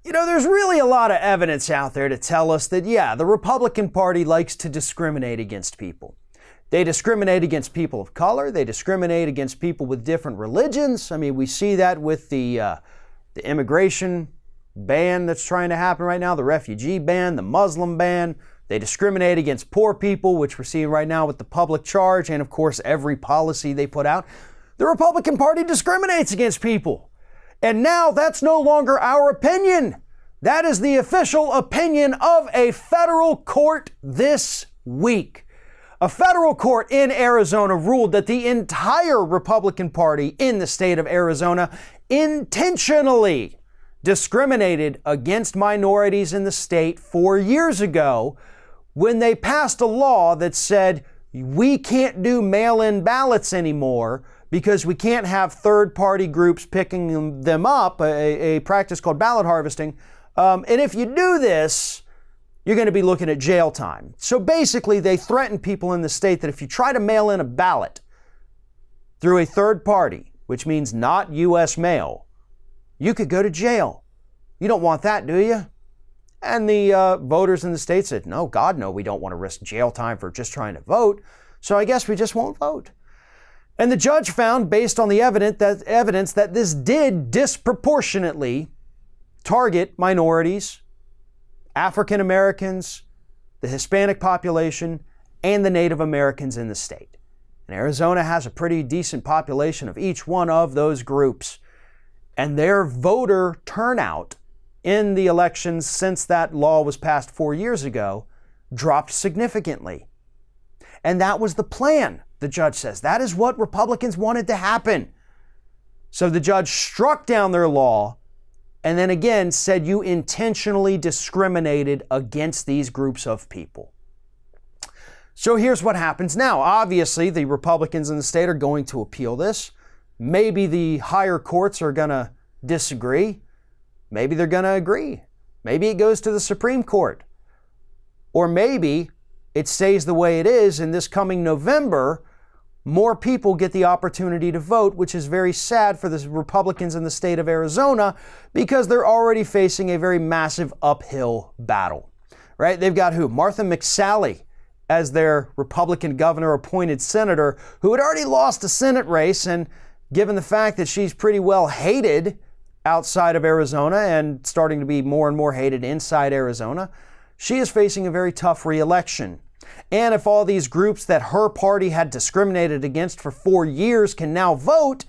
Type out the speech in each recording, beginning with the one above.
You know, there's really a lot of evidence out there to tell us that, yeah, the Republican Party likes to discriminate against people. They discriminate against people of color. They discriminate against people with different religions. I mean, we see that with the immigration ban that's trying to happen right now, the refugee ban, the Muslim ban. They discriminate against poor people, which we're seeing right now with the public charge and, of course, every policy they put out. The Republican Party discriminates against people. And now that's no longer our opinion. That is the official opinion of a federal court this week. A federal court in Arizona ruled that the entire Republican Party in the state of Arizona intentionally discriminated against minorities in the state 4 years ago when they passed a law that said we can't do mail-in ballots anymore because we can't have third-party groups picking them up, a practice called ballot harvesting. And if you do this, you're going to be looking at jail time. So basically, they threaten people in the state that if you try to mail in a ballot through a third party, which means not U.S. mail, you could go to jail. You don't want that, do you? And the voters in the state said, no, God, no, we don't want to risk jail time for just trying to vote. So I guess we just won't vote. And the judge found, based on the evidence that this did disproportionately target minorities, African Americans, the Hispanic population, and the Native Americans in the state. And Arizona has a pretty decent population of each one of those groups. And their voter turnout in the elections since that law was passed 4 years ago dropped significantly. And that was the plan, the judge says. That is what Republicans wanted to happen. So the judge struck down their law and then again said you intentionally discriminated against these groups of people. So here's what happens now. Obviously, the Republicans in the state are going to appeal this. Maybe the higher courts are going to disagree. Maybe they're going to agree. Maybe it goes to the Supreme Court. Or maybe it stays the way it is, and this coming November, more people get the opportunity to vote, which is very sad for the Republicans in the state of Arizona because they're already facing a very massive uphill battle, right? They've got who? Martha McSally as their Republican governor-appointed senator who had already lost a Senate race, and given the fact that she's pretty well hated outside of Arizona and starting to be more and more hated inside Arizona, she is facing a very tough re-election. And if all these groups that her party had discriminated against for 4 years can now vote,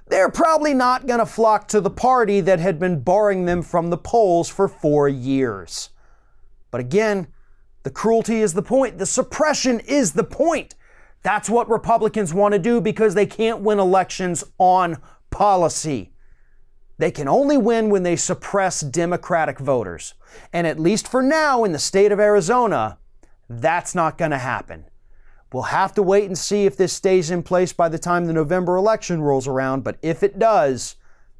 they're probably not going to flock to the party that had been barring them from the polls for 4 years. But again, the cruelty is the point. The suppression is the point. That's what Republicans want to do because they can't win elections on policy. They can only win when they suppress Democratic voters. And at least for now in the state of Arizona, that's not going to happen. We'll have to wait and see if this stays in place by the time the November election rolls around. But if it does,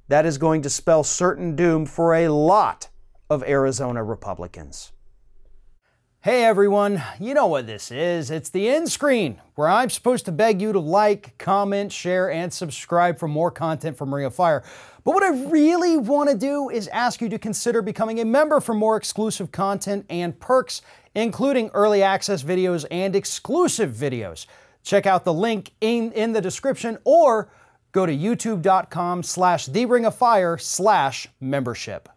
that is going to spell certain doom for a lot of Arizona Republicans. Hey everyone, you know what this is. It's the end screen, where I'm supposed to beg you to like, comment, share, and subscribe for more content from Ring of Fire. But what I really want to do is ask you to consider becoming a member for more exclusive content and perks, including early access videos and exclusive videos. Check out the link in the description or go to youtube.com/theringoffire/membership.